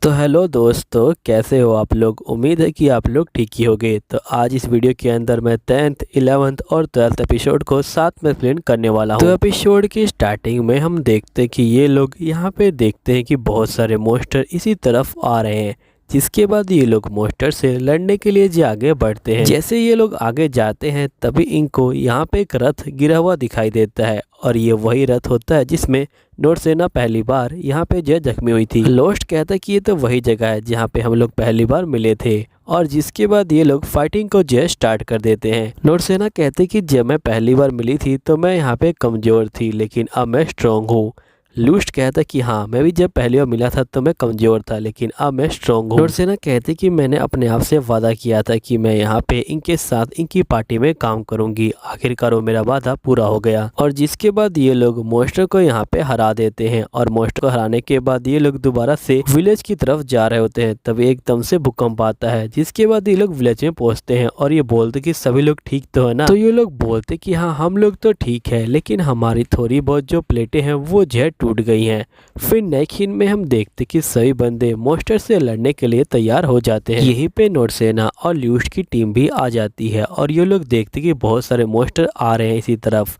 तो हेलो दोस्तों, कैसे हो आप लोग। उम्मीद है कि आप लोग ठीक ही होंगे। तो आज इस वीडियो के अंदर मैं 10th 11th और 12th एपिसोड को साथ में एक्सप्लेन करने वाला हूँ। तो एपिसोड की स्टार्टिंग में हम देखते हैं कि ये लोग यहाँ पे देखते हैं कि बहुत सारे मोस्टर इसी तरफ आ रहे हैं, जिसके बाद ये लोग मोस्टर से लड़ने के लिए जो आगे बढ़ते हैं। जैसे ये लोग आगे जाते हैं तभी इनको यहाँ पे एक रथ गिरा हुआ दिखाई देता है और ये वही रथ होता है जिसमें नोरसेना पहली बार यहाँ पे जो जख्मी हुई थी। लोस्ट कहता है कि ये तो वही जगह है जहाँ पे हम लोग पहली बार मिले थे, और जिसके बाद ये लोग फाइटिंग को जो स्टार्ट कर देते हैं। नोरसेना कहते कि जब मैं पहली बार मिली थी तो मैं यहाँ पे कमज़ोर थी, लेकिन अब मैं स्ट्रॉन्ग हूँ। लूस्ट कहता कि हाँ, मैं भी जब पहली बार मिला था तो मैं कमज़ोर था, लेकिन अब मैं स्ट्रॉन्ग हूँ। नोरसेना कहते कि मैंने अपने आप से वादा किया था कि मैं यहाँ पे इनके साथ इनकी पार्टी में काम करूंगी। आखिरकार वो मेरा वादा पूरा हो गया। और जिसके बाद ये लोग मोस्टर को यहाँ पे हरा देते हैं, और मोस्टर को हराने के बाद ये लोग दोबारा से विलेज की तरफ जा रहे होते हैं। तभी एकदम से भूकंप आता है, जिसके बाद ये लोग विलेज में पहुंचते हैं और ये बोलते कि सभी लोग ठीक तो है ना। तो ये लोग बोलते कि हाँ, हम लोग तो ठीक है, लेकिन हमारी थोड़ी बहुत जो प्लेटें हैं वो जो टूट गई हैं। फिर नेक्स्ट सीन में हम देखते कि सभी बंदे मोस्टर से लड़ने के लिए तैयार हो जाते हैं। यहीं पे नोरसेना और ल्यूस्ट की टीम भी आ जाती है और ये लोग देखते कि बहुत सारे मोस्टर आ रहे हैं इसी तरफ।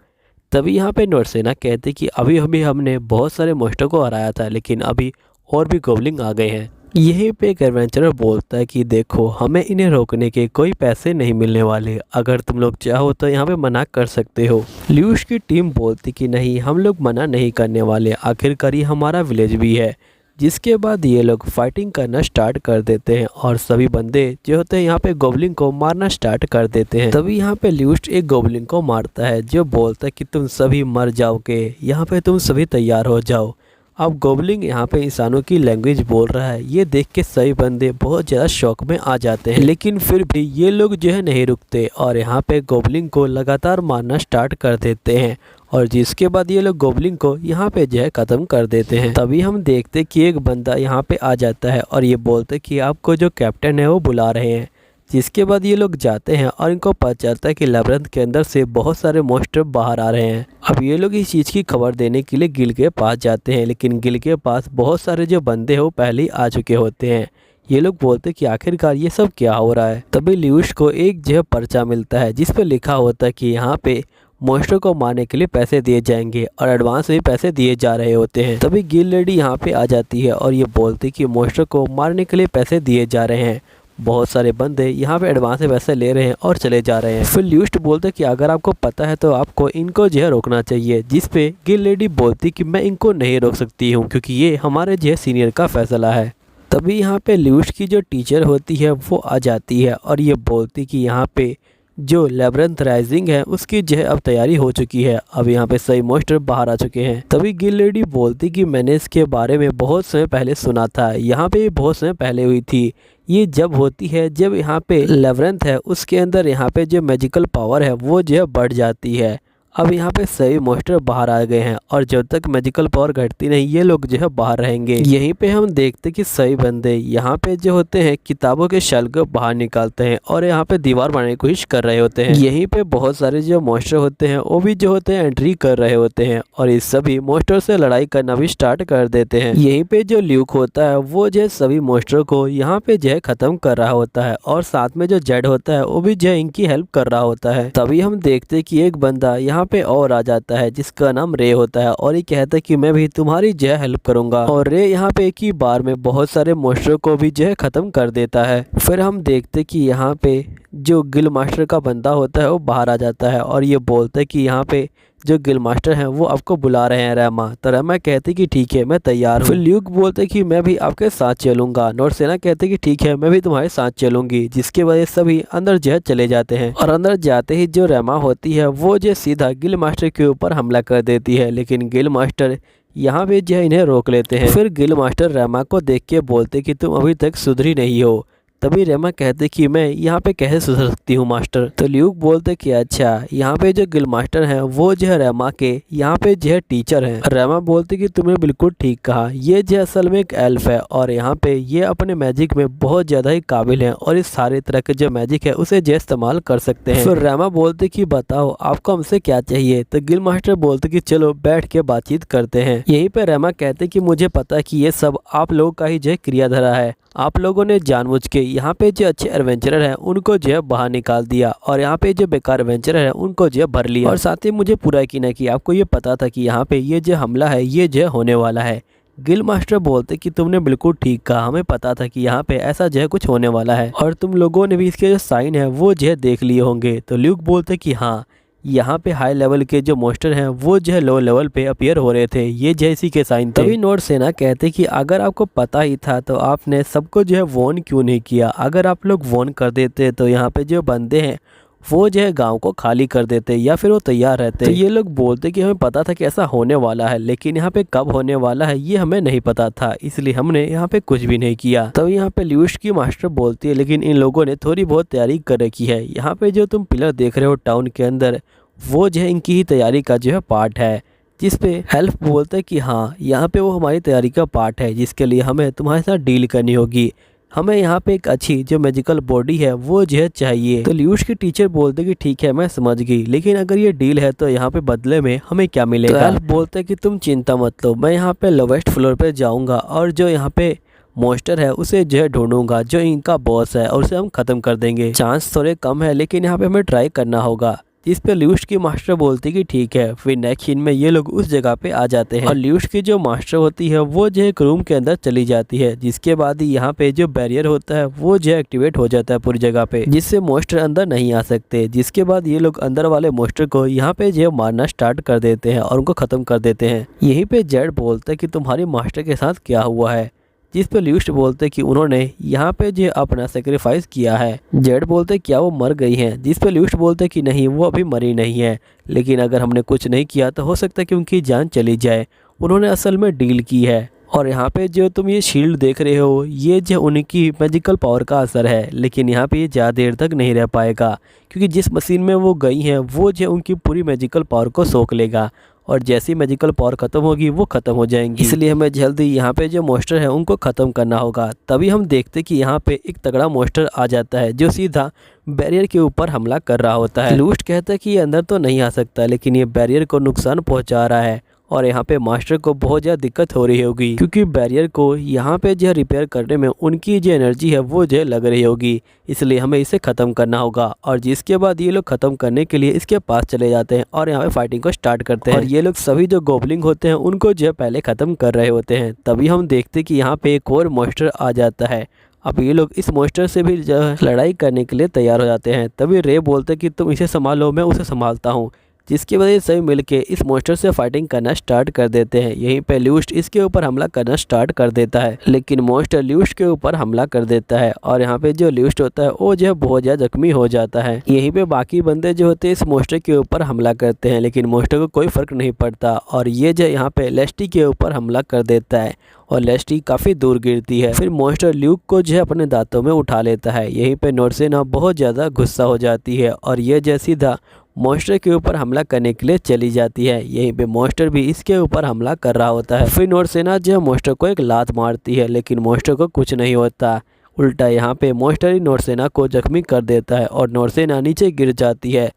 तभी यहाँ पे नोरसेना कहते कि अभी अभी हमने बहुत सारे मोस्टर को हराया था, लेकिन अभी और भी गोबलिंग आ गए हैं। यहीं पे एक एडवेंचरर बोलता है कि देखो, हमें इन्हें रोकने के कोई पैसे नहीं मिलने वाले, अगर तुम लोग चाहो तो यहाँ पे मना कर सकते हो। ल्यूश की टीम बोलती कि नहीं, हम लोग मना नहीं करने वाले, आखिरकार ये हमारा विलेज भी है। जिसके बाद ये लोग फाइटिंग करना स्टार्ट कर देते हैं और सभी बंदे जो होते हैं यहाँ पे गोबलिन को मारना स्टार्ट कर देते हैं। तभी यहाँ पे ल्यूस्ट एक गोबलिन को मारता है जो बोलता है कि तुम सभी मर जाओगे, यहाँ पे तुम सभी तैयार हो जाओ। अब गोबलिन यहाँ पे इंसानों की लैंग्वेज बोल रहा है। ये देख के सभी बंदे बहुत ज़्यादा शौक में आ जाते हैं, लेकिन फिर भी ये लोग जो है नहीं रुकते और यहाँ पे गोबलिन को लगातार मारना स्टार्ट कर देते हैं। और जिसके बाद ये लोग गोबलिन को यहाँ पे जो है ख़त्म कर देते हैं। तभी हम देखते कि एक बंदा यहाँ पे आ जाता है और ये बोलते कि आपको जो कैप्टन है वो बुला रहे हैं। जिसके बाद ये लोग जाते हैं और इनको पता चलता है कि लेब्रिंथ के अंदर से बहुत सारे मोस्टर बाहर आ रहे हैं। अब ये लोग इस चीज़ की खबर देने के लिए गिल के पास जाते हैं, लेकिन गिल के पास बहुत सारे जो बंदे हैं वो पहले ही आ चुके होते हैं। ये लोग बोलते कि आखिरकार ये सब क्या हो रहा है। तभी ल्यूश को एक जो पर्चा मिलता है जिस पर लिखा होता है कि यहाँ पे मोस्टर को मारने के लिए पैसे दिए जाएंगे और एडवांस में पैसे दिए जा रहे होते हैं। तभी गिल लेडी यहाँ पे आ जाती है और ये बोलती कि मोस्टर को मारने के लिए पैसे दिए जा रहे हैं। बहुत सारे बंदे यहाँ पे एडवांस में पैसे ले रहे हैं और चले जा रहे हैं। फिर ल्यूस्ट बोलते कि अगर आपको पता है तो आपको इनको जो है रोकना चाहिए। जिस पे गिल लेडी बोलती कि मैं इनको नहीं रोक सकती हूँ क्योंकि ये हमारे जो है सीनियर का फैसला है। तभी यहाँ पे ल्यूस्ट की जो टीचर होती है वो आ जाती है और ये बोलती कि यहाँ पे जो लेब्रिंथ राइजिंग है उसकी जो है अब तैयारी हो चुकी है। अब यहाँ पे सही मोस्टर बाहर आ चुके हैं। तभी गिल लेडी बोलती कि मैंने इसके बारे में बहुत समय पहले सुना था, यहाँ पे बहुत समय पहले हुई थी। ये जब होती है जब यहाँ पे लेब्रिंथ है उसके अंदर यहाँ पे जो मैजिकल पावर है वो जो है बढ़ जाती है। अब यहाँ पे सभी मोस्टर बाहर आ गए हैं और जब तक मैजिकल पावर घटती नहीं ये लोग जो है बाहर रहेंगे। यहीं पे हम देखते कि सभी बंदे यहाँ पे जो होते हैं किताबों के शेल को बाहर निकालते हैं और यहाँ पे दीवार बनाने की कोशिश कर रहे होते हैं। यहीं पे बहुत सारे जो मोस्टर होते हैं वो भी जो होते हैं एंट्री कर रहे होते हैं और इस सभी मोस्टर से लड़ाई करना भी स्टार्ट कर देते हैं। यहीं पे जो ल्यूक होता है वो जो सभी मोस्टर को यहाँ पे जो है खत्म कर रहा होता है और साथ में जो जेड होता है वो भी जो इनकी हेल्प कर रहा होता है। तभी हम देखते कि एक बंदा यहाँ पे और आ जाता है जिसका नाम रे होता है और ये कहता है कि मैं भी तुम्हारी जो है हेल्प करूंगा। और रे यहाँ पे एक ही बार में बहुत सारे मोस्टर को भी जो है खत्म कर देता है। फिर हम देखते कि यहाँ पे जो गिल मास्टर का बंदा होता है वो बाहर आ जाता है और ये बोलता है कि यहाँ पे जो गिल मास्टर हैं वो आपको बुला रहे हैं रेमा। तो रेमा कहती कि ठीक है, मैं तैयार हूँ। फिर ल्यूक बोलते कि मैं भी आपके साथ चलूंगा। नोरसेना कहते कि ठीक है, मैं भी तुम्हारे साथ चलूंगी। जिसके वजह सभी अंदर जो है चले जाते हैं और अंदर जाते ही जो रेमा होती है वो जो सीधा गिल मास्टर के ऊपर हमला कर देती है, लेकिन गिल मास्टर यहाँ पे जो है इन्हें रोक लेते हैं। फिर गिल मास्टर रेमा को देख के बोलते कि तुम अभी तक सुधरी नहीं हो, तभी रेमा कहते कि मैं यहाँ पे कैसे सुधर सकती हूँ मास्टर। तो ल्यूक बोलते कि अच्छा यहाँ पे जो गिल मास्टर हैं वो जो है रेमा के यहाँ पे जो है टीचर हैं। रेमा बोलती कि तुमने बिल्कुल ठीक कहा, ये जो असल में एक एल्फ है और यहाँ पे ये अपने मैजिक में बहुत ज्यादा ही काबिल है और इस सारे तरह के जो मैजिक है उसे जो इस्तेमाल कर सकते हैं। फिर रेमा बोलते कि बताओ आपको हमसे क्या चाहिए। तो गिल मास्टर बोलते कि चलो बैठ के बातचीत करते हैं। यहीं पे रेमा कहते कि मुझे पता है कि ये सब आप लोगों का ही जो क्रियाधारा है, आप लोगों ने जानबूझ के यहाँ पे जो अच्छे एडवेंचरर हैं उनको जो है बाहर निकाल दिया और यहाँ पे जो बेकार एडवेंचरर है उनको जो है भर लिया। और साथ ही मुझे पूरा यकीन है कि आपको ये पता था कि यहाँ पे ये जो हमला है ये जो होने वाला है। गिल मास्टर बोलते कि तुमने बिल्कुल ठीक कहा, हमें पता था कि यहाँ पे ऐसा जो है कुछ होने वाला है और तुम लोगों ने भी इसके जो साइन है वो जो है देख लिए होंगे। तो ल्यूक बोलते कि हाँ, यहाँ पे हाई लेवल के जो मॉन्स्टर हैं वो जो है लो लेवल पे अपीयर हो रहे थे, ये जो इसी के साइन थे। तभी नोरसेना कहते कि अगर आपको पता ही था तो आपने सबको जो है वॉर्न क्यों नहीं किया। अगर आप लोग वॉर्न कर देते तो यहाँ पे जो बंदे हैं वो जो है गांव को खाली कर देते या फिर वो तैयार रहते। तो ये लोग बोलते कि हमें पता था कि ऐसा होने वाला है, लेकिन यहाँ पे कब होने वाला है ये हमें नहीं पता था, इसलिए हमने यहाँ पे कुछ भी नहीं किया। तब यहाँ पे ल्यूश की मास्टर बोलती है लेकिन इन लोगों ने थोड़ी बहुत तैयारी कर रखी है। यहाँ पे जो तुम पिलर देख रहे हो टाउन के अंदर वो जो है इनकी ही तैयारी का जो है पार्ट है। जिस पे हेल्प बोलते हैं कि हाँ यहाँ पे वो हमारी तैयारी का पार्ट है जिसके लिए हमें तुम्हारे साथ डील करनी होगी। हमें यहाँ पे एक अच्छी जो मैजिकल बॉडी है वो जो है चाहिए। तो ल्यूश की टीचर बोलते कि ठीक है मैं समझ गई, लेकिन अगर ये डील है तो यहाँ पे बदले में हमें क्या मिलेगा। तो हेल्प बोलते कि तुम चिंता मत लो, मैं यहाँ पे लोवेस्ट फ्लोर पे जाऊँगा और जो यहाँ पे मॉन्स्टर है उसे जो है ढूंढूंगा जो इनका बॉस है और उसे हम खत्म कर देंगे। चांस थोड़े कम है लेकिन यहाँ पे हमें ट्राई करना होगा। इस पे ल्यूश की मास्टर बोलती कि ठीक है। फिर नेक्स्ट सीन में ये लोग उस जगह पे आ जाते हैं और ल्यूश की जो मास्टर होती है वो जो एक रूम के अंदर चली जाती है, जिसके बाद ही यहाँ पे जो बैरियर होता है वो जो एक्टिवेट हो जाता है पूरी जगह पे, जिससे मॉन्स्टर अंदर नहीं आ सकते। जिसके बाद ये लोग अंदर वाले मॉन्स्टर को यहाँ पे जो मारना स्टार्ट कर देते हैं और उनको खत्म कर देते हैं। यहीं पे जेड बोलता है कि तुम्हारी मास्टर के साथ क्या हुआ है। जिस पे ल्यूश बोलते कि उन्होंने यहाँ पे जो अपना सेक्रीफाइस किया है। जेड बोलते क्या वो मर गई हैं। जिस पे ल्यूश बोलते कि नहीं वो अभी मरी नहीं है, लेकिन अगर हमने कुछ नहीं किया तो हो सकता है कि उनकी जान चली जाए। उन्होंने असल में डील की है। और यहाँ पे जो तुम ये शील्ड देख रहे हो ये जो उनकी मैजिकल पावर का असर है, लेकिन यहाँ पे ये ज़्यादा देर तक नहीं रह पाएगा क्योंकि जिस मशीन में वो गई हैं वो जो उनकी पूरी मैजिकल पावर को सोख लेगा और जैसी मैजिकल पावर खत्म होगी वो खत्म हो जाएंगी। इसलिए हमें जल्दी यहाँ पे जो मॉन्स्टर है उनको खत्म करना होगा। तभी हम देखते कि यहाँ पे एक तगड़ा मॉन्स्टर आ जाता है जो सीधा बैरियर के ऊपर हमला कर रहा होता है। लूस्ट कहता है कि ये अंदर तो नहीं आ सकता, लेकिन ये बैरियर को नुकसान पहुँचा रहा है और यहाँ पे मास्टर को बहुत ज़्यादा दिक्कत हो रही होगी क्योंकि बैरियर को यहाँ पे जो रिपेयर करने में उनकी जो एनर्जी है वो जो लग रही होगी, इसलिए हमें इसे ख़त्म करना होगा। और जिसके बाद ये लोग ख़त्म करने के लिए इसके पास चले जाते हैं और यहाँ पे फाइटिंग को स्टार्ट करते हैं। और ये लोग सभी जो गोबलिंग होते हैं उनको जो पहले ख़त्म कर रहे होते हैं। तभी हम देखते कि यहाँ पे एक और मॉन्स्टर आ जाता है। अब ये लोग इस मॉन्स्टर से भी जो लड़ाई करने के लिए तैयार हो जाते हैं। तभी रे बोलते कि तुम इसे संभालो, मैं उसे संभालता हूँ, जिसकी वजह से सभी मिलके इस मॉन्स्टर से फाइटिंग करना स्टार्ट कर देते हैं। यहीं पे ल्यूस्ट इसके ऊपर हमला करना स्टार्ट कर देता है, लेकिन मॉन्स्टर ल्यूस्ट के ऊपर हमला कर देता है और यहाँ पे जो ल्यूस्ट होता है वो जो है बहुत ज़्यादा जख्मी हो जाता है। यहीं पे बाकी बंदे जो होते हैं इस मॉन्स्टर के ऊपर हमला करते हैं, लेकिन मॉन्स्टर को कोई फर्क नहीं पड़ता और ये जो यहाँ पे लेस्टी के ऊपर हमला कर देता है और लेस्टी काफ़ी दूर गिरती है। फिर मॉन्स्टर ल्यूक को जो है अपने दांतों में उठा लेता है। यहीं पे नोरसेना बहुत ज़्यादा गुस्सा हो जाती है और ये जो सीधा मॉन्स्टर के ऊपर हमला करने के लिए चली जाती है। यहीं पे मॉन्स्टर भी इसके ऊपर हमला कर रहा होता है। फिर नोरसेना जो है मॉन्स्टर को एक लात मारती है, लेकिन मॉन्स्टर को कुछ नहीं होता। उल्टा यहाँ पे मॉन्स्टर ही नोरसेना को जख्मी कर देता है और नोरसेना नीचे गिर जाती है।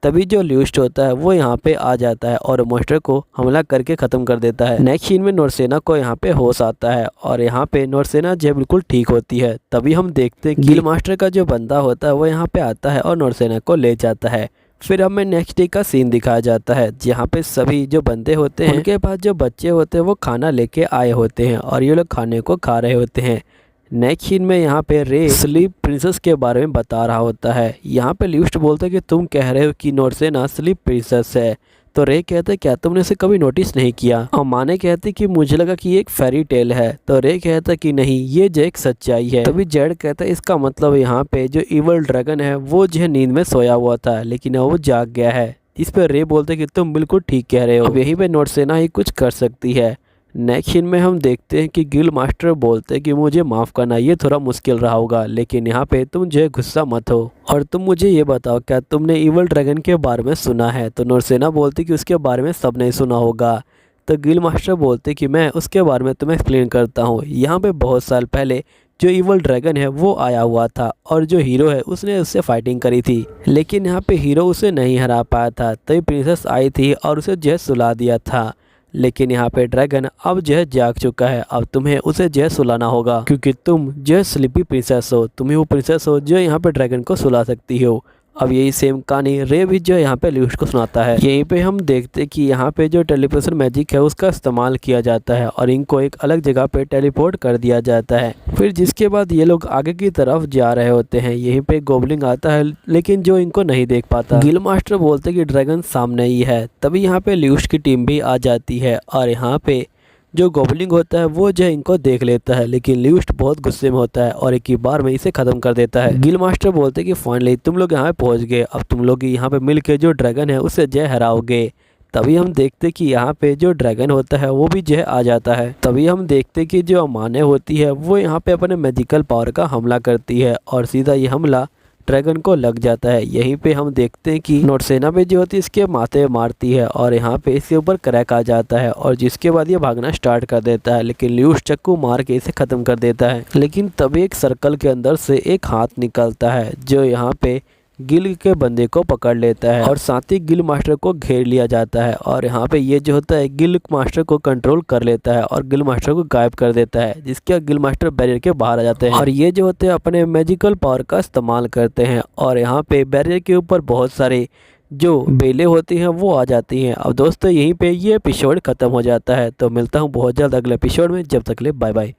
तभी जो ल्यूस्ट होता है वो यहाँ पे आ जाता है और मॉन्स्टर को हमला करके ख़त्म कर देता है। नेक्स्ट सीन में नोरसेना को यहाँ पे होश आता है और यहाँ पे नोरसेना जो बिल्कुल ठीक होती है। तभी हम देखते हैं गिल मास्टर का जो बंदा होता है वो यहाँ पे आता है और नोरसेना को ले जाता है। फिर हमें नेक्स्ट डे का सीन दिखाया जाता है जहाँ पे सभी जो बंदे होते हैं उनके पास जो बच्चे होते हैं वो खाना लेके आए होते हैं और ये लोग खाने को खा रहे होते हैं। नेक्स्ट सीन में यहाँ पे रे स्लीप प्रिंसेस के बारे में बता रहा होता है। यहाँ पे ल्यूस्ट बोलता है कि तुम कह रहे हो कि नोरसेना स्लीप प्रिंसेस है, तो रे कहते क्या तुमने इसे कभी नोटिस नहीं किया। और माने कहते कि मुझे लगा कि ये एक फेरी टेल है, तो रे कहता कि नहीं ये जो एक सच्चाई है। तभी जेड कहता है इसका मतलब यहाँ पे जो इवल ड्रैगन है वो जो है नींद में सोया हुआ था लेकिन वो जाग गया है। इस पर रे बोलते कि तुम बिल्कुल ठीक कह रहे हो, अब यहीं पे नोरसेना ही कुछ कर सकती है। नेक्स्ट सीन में हम देखते हैं कि गिल मास्टर बोलते हैं कि मुझे माफ़ करना, ये थोड़ा मुश्किल रहा होगा, लेकिन यहाँ पे तुम जो है गुस्सा मत हो और तुम मुझे ये बताओ क्या तुमने इवल ड्रैगन के बारे में सुना है। तो नोरसेना बोलती कि उसके बारे में सब नहीं सुना होगा। तो गिल मास्टर बोलते कि मैं उसके बारे में तुम्हें एक्सप्लेन करता हूँ। यहाँ पे बहुत साल पहले जो इवल ड्रैगन है वो आया हुआ था और जो हीरो है उसने उससे फाइटिंग करी थी, लेकिन यहाँ पे हीरो उसे नहीं हरा पाया था। तभी प्रिंसेस आई थी और उसे जो है सुला दिया था, लेकिन यहाँ पे ड्रैगन अब जो है जाग चुका है। अब तुम्हें उसे जो है सुलाना होगा, क्योंकि तुम जो है स्लीपी प्रिंसेस हो, तुम्ही वो प्रिंसेस हो जो यहाँ पे ड्रैगन को सुला सकती हो। अब यही सेम कहानी रे भी जो है यहाँ पे ल्यूस को सुनाता है। यहीं पे हम देखते कि यहाँ पे जो टेलीपोर्टेशन मैजिक है उसका इस्तेमाल किया जाता है और इनको एक अलग जगह पे टेलीपोर्ट कर दिया जाता है। फिर जिसके बाद ये लोग आगे की तरफ जा रहे होते हैं। यहीं पे गोबलिन आता है, लेकिन जो इनको नहीं देख पाता। गिल मास्टर बोलते कि ड्रैगन सामने ही है। तभी यहाँ पे ल्यूस की टीम भी आ जाती है और यहाँ पे जो गोबलिंग होता है वो जो इनको देख लेता है, लेकिन ल्यूस्ट बहुत गुस्से में होता है और एक ही बार में इसे खत्म कर देता है। गिल मास्टर बोलते कि फाइनली तुम लोग यहाँ पे पहुँच गए, अब तुम लोग यहाँ पे मिल के जो ड्रैगन है उसे जय हराओगे। तभी हम देखते कि यहाँ पे जो ड्रैगन होता है वो भी जय आ जाता है। तभी हम देखते कि जो अमाने होती है वो यहाँ पे अपने मैजिकल पावर का हमला करती है और सीधा ये हमला ड्रैगन को लग जाता है। यहीं पे हम देखते हैं कि नोरसेना पे जो होती है इसके माथे मारती है और यहाँ पे इसके ऊपर क्रैक आ जाता है और जिसके बाद ये भागना स्टार्ट कर देता है, लेकिन ल्यूस चक्कू मार के इसे ख़त्म कर देता है। लेकिन तभी एक सर्कल के अंदर से एक हाथ निकलता है जो यहाँ पे गिल के बंदे को पकड़ लेता है और साथ ही गिल मास्टर को घेर लिया जाता है और यहाँ पे ये जो होता है गिल मास्टर को कंट्रोल कर लेता है और गिल मास्टर को गायब कर देता है, जिसके गिल मास्टर बैरियर के बाहर आ जाते हैं और ये जो होते हैं अपने मैजिकल पावर का इस्तेमाल करते हैं और यहाँ पे बैरियर के ऊपर बहुत सारे जो बेलें होती हैं वो आ जाती हैं। अब दोस्तों यहीं पे ये एपिसोड ख़त्म हो जाता है। तो मिलता हूँ बहुत जल्द अगले एपिसोड में, जब तक ले बाय बाय।